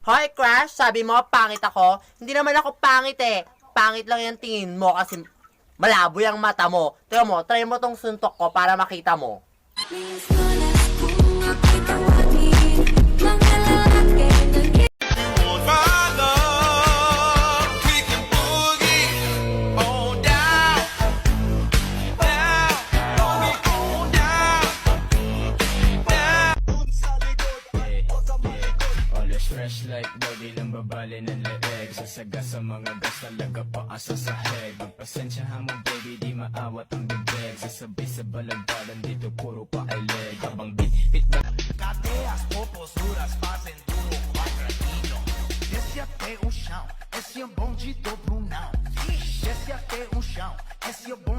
Hoy, Crush, sabi mo, pangit ako? Hindi naman ako pangit eh. Pangit lang yung tingin mo kasi malabo yung mata mo. Tingnan mo, try mo tong suntok ko para makita mo. Minsan kung ako'y tawagin ng lalaki ng Fresh like body lang babali ng leeg Sasaga sa mga gas talaga paasa sa head Magpasensyahan mo baby di maawat ang bibig Sasabay sa balagbaran dito puro pa eleg Habang bit na Cadeias, poposuras fazem duro quadradinho Desce até o chão, esse é o bonde do Brunão Desce até o chão, esse é o bonde